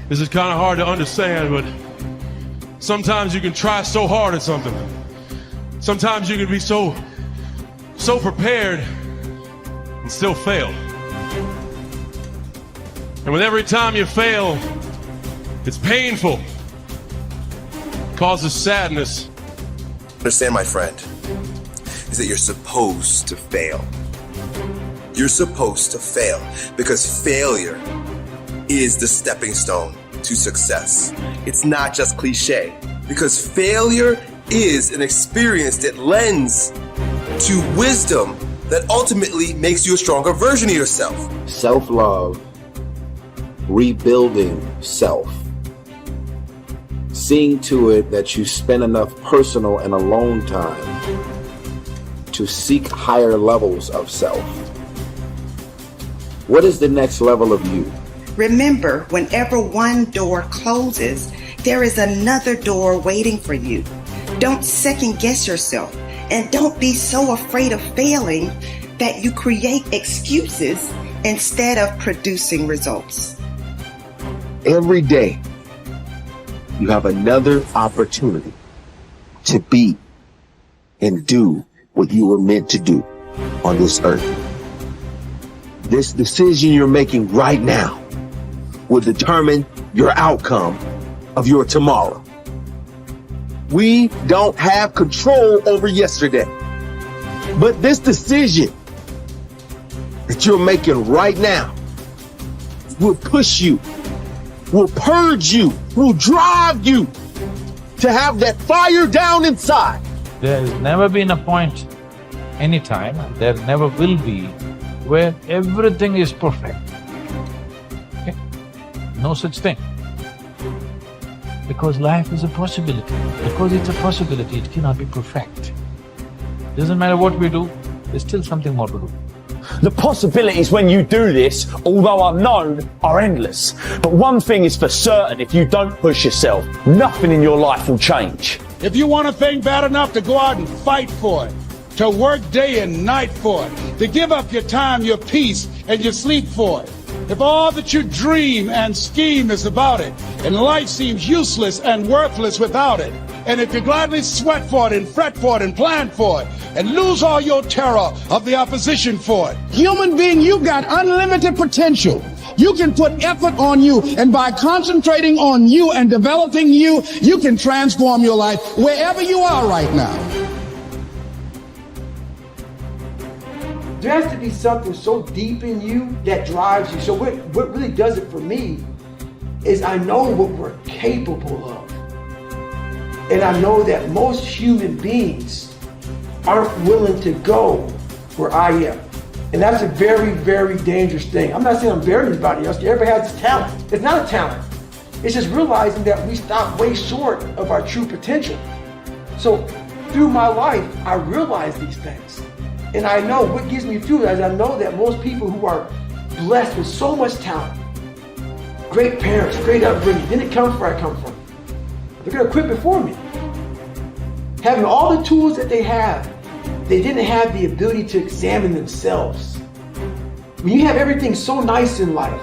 This is kind of hard to understand, but sometimes you can try so hard at something. Sometimes you can be so prepared and still fail. And with every time you fail, it's painful. It causes sadness. Understand, my friend, is that you're supposed to fail. You're supposed to fail because failure is the stepping stone to success. It's not just cliche, because failure is an experience that lends to wisdom that ultimately makes you a stronger version of yourself. Self-love, rebuilding self, seeing to it that you spend enough personal and alone time to seek higher levels of self. What is the next level of you? Remember, whenever one door closes, there is another door waiting for you. Don't second guess yourself, and don't be so afraid of failing that you create excuses instead of producing results. Every day, you have another opportunity to be and do what you were meant to do on this earth. This decision you're making right now will determine your outcome of your tomorrow. We don't have control over yesterday, but this decision that you're making right now will push you, will purge you, will drive you to have that fire down inside. There's never been a point, anytime, and there never will be, where everything is perfect. Okay? No such thing. Because life is a possibility. Because it's a possibility, it cannot be perfect. Doesn't matter what we do, there's still something more to do. The possibilities when you do this, although unknown, are endless. But one thing is for certain, if you don't push yourself, nothing in your life will change. If you want a thing bad enough to go out and fight for it, to work day and night for it, to give up your time, your peace, and your sleep for it, if all that you dream and scheme is about it, and life seems useless and worthless without it, and if you gladly sweat for it and fret for it and plan for it, and lose all your terror of the opposition for it, human being, you've got unlimited potential. You can put effort on you, and by concentrating on you and developing you, you can transform your life wherever you are right now. There has to be something so deep in you that drives you. So what really does it for me is I know what we're capable of. And I know that most human beings aren't willing to go where I am. And that's a very, very dangerous thing. I'm not saying I'm better than anybody else. Everybody has this talent. It's not a talent. It's just realizing that we stop way short of our true potential. So through my life, I realize these things. And I know what gives me fuel is I know that most people who are blessed with so much talent, great parents, great upbringing, didn't come from where I come from. They're gonna quit before me. Having all the tools that they have, they didn't have the ability to examine themselves. When you have everything so nice in life,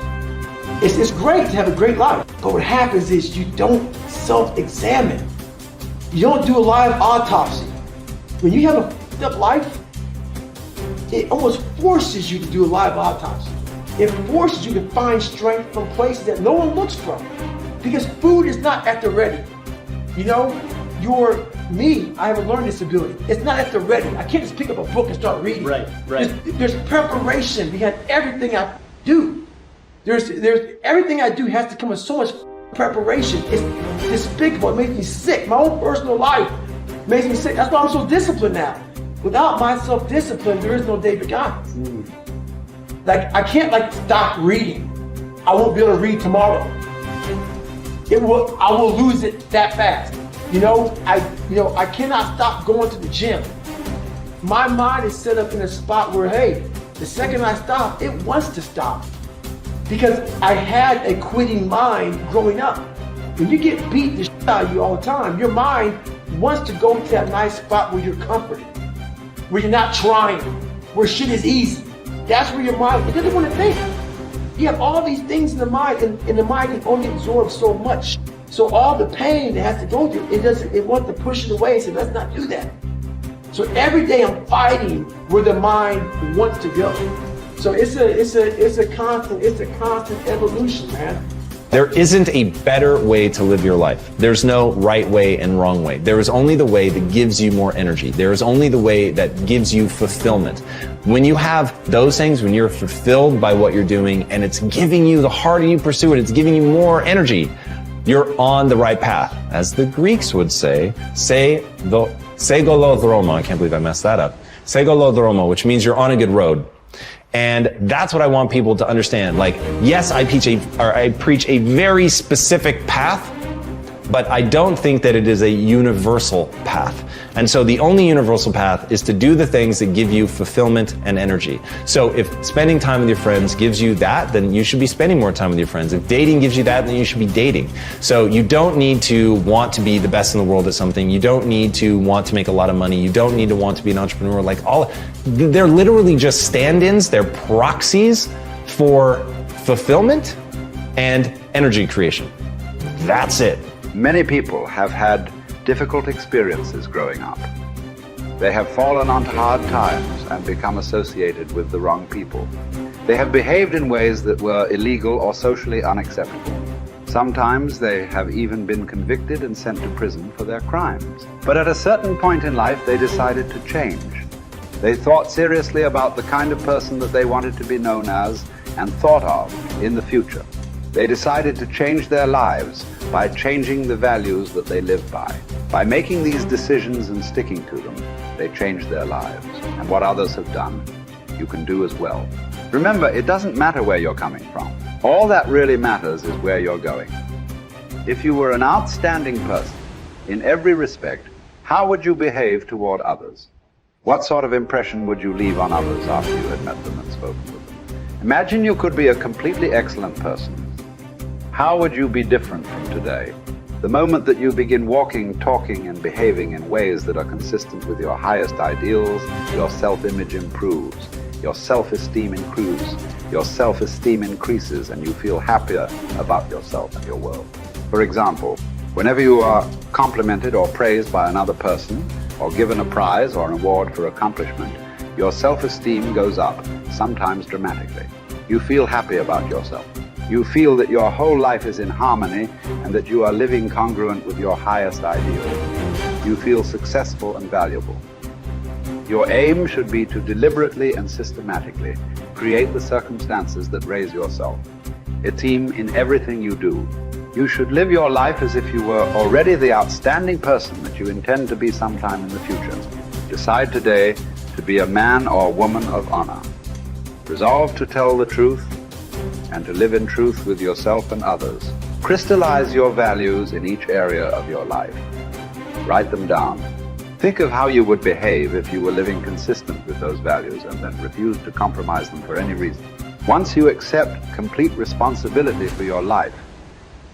it's great to have a great life. But what happens is you don't self-examine. You don't do a live autopsy. When you have a fucked up life, it almost forces you to do a live autopsy. It forces you to find strength from places that no one looks from. Because food is not at the ready. You know, I have a learning disability. It's not at the ready. I can't just pick up a book and start reading. Right. There's preparation behind everything I do. There's everything I do has to come with so much preparation. It's despicable. It makes me sick. My own personal life makes me sick. That's why I'm so disciplined now. Without my self-discipline, there is no David Goggins. Like, I can't stop reading. I won't be able to read tomorrow. I will lose it that fast. I cannot stop going to the gym. My mind is set up in a spot where, hey, the second I stop, it wants to stop. Because I had a quitting mind growing up. When you get beat the shit out of you all the time, your mind wants to go to that nice spot where you're comforted, where you're not trying, where shit is easy. That's where your mind, it doesn't want to think. You have all these things in the mind, and the mind can only absorb so much. So all the pain it has to go through, it wants to push it away and say, let's not do that. So every day I'm fighting where the mind wants to go. So it's a constant evolution, man. There isn't a better way to live your life. There's no right way and wrong way. There is only the way that gives you more energy. There is only the way that gives you fulfillment. When you have those things, when you're fulfilled by what you're doing and it's giving you, the harder you pursue it, it's giving you more energy, you're on the right path. As the Greeks would say, segolodromo, I can't believe I messed that up. Segolodromo, which means you're on a good road. And that's what I want people to understand. Like, yes, I preach a very specific path, but I don't think that it is a universal path. And so the only universal path is to do the things that give you fulfillment and energy. So if spending time with your friends gives you that, then you should be spending more time with your friends. If dating gives you that, then you should be dating. So you don't need to want to be the best in the world at something. You don't need to want to make a lot of money. You don't need to want to be an entrepreneur. They're literally just stand-ins. They're proxies for fulfillment and energy creation. That's it. Many people have had difficult experiences growing up. They have fallen onto hard times and become associated with the wrong people. They have behaved in ways that were illegal or socially unacceptable. Sometimes they have even been convicted and sent to prison for their crimes. But at a certain point in life, they decided to change. They thought seriously about the kind of person that they wanted to be known as and thought of in the future. They decided to change their lives by changing the values that they live by. By making these decisions and sticking to them, they changed their lives. And what others have done, you can do as well. Remember, it doesn't matter where you're coming from. All that really matters is where you're going. If you were an outstanding person in every respect, how would you behave toward others? What sort of impression would you leave on others after you had met them and spoken with them? Imagine you could be a completely excellent person. How would you be different from today? The moment that you begin walking, talking, and behaving in ways that are consistent with your highest ideals, your self-image improves, your self-esteem improves, your self-esteem increases, and you feel happier about yourself and your world. For example, whenever you are complimented or praised by another person, or given a prize or an award for accomplishment, your self-esteem goes up, sometimes dramatically. You feel happy about yourself. You feel that your whole life is in harmony and that you are living congruent with your highest ideals. You feel successful and valuable. Your aim should be to deliberately and systematically create the circumstances that raise yourself. Esteem in everything you do. You should live your life as if you were already the outstanding person that you intend to be sometime in the future. Decide today to be a man or woman of honor. Resolve to tell the truth and to live in truth with yourself and others. Crystallize your values in each area of your life. Write them down. Think of how you would behave if you were living consistent with those values and then refused to compromise them for any reason. Once you accept complete responsibility for your life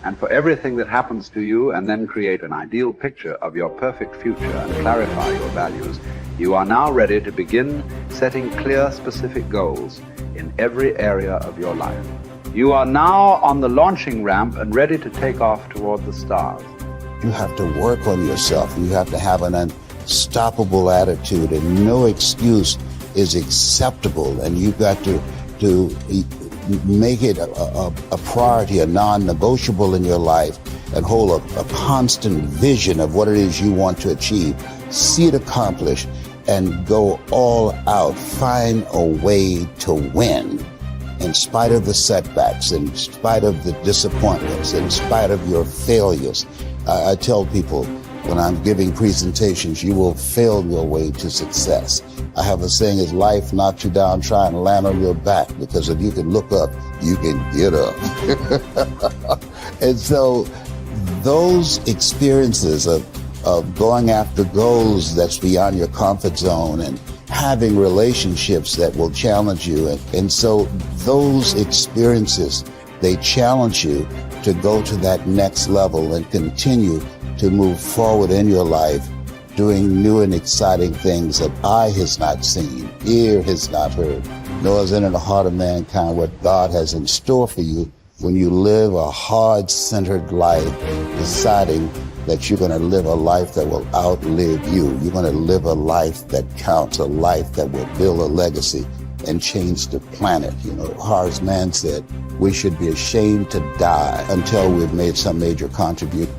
and for everything that happens to you, and then create an ideal picture of your perfect future and clarify your values, you are now ready to begin setting clear, specific goals in every area of your life. You are now on the launching ramp and ready to take off toward the stars. You have to work on yourself. You have to have an unstoppable attitude, and no excuse is acceptable. And you've got to make it a priority, a non-negotiable in your life, and hold a constant vision of what it is you want to achieve. See it accomplished and go all out. Find a way to win in spite of the setbacks, in spite of the disappointments, in spite of your failures. I tell people when I'm giving presentations, you will fail your way to success. I have a saying, is life knocks you down, try and land on your back, because if you can look up, you can get up. And so those experiences of going after goals that's beyond your comfort zone and having relationships that will challenge you. And so those experiences, they challenge you to go to that next level and continue to move forward in your life, doing new and exciting things that eye has not seen, ear has not heard, nor is it in the heart of mankind what God has in store for you when you live a heart-centered life, deciding that you're going to live a life that will outlive you. You're going to live a life that counts, a life that will build a legacy and change the planet. You know, Horace Mann said, we should be ashamed to die until we've made some major contribution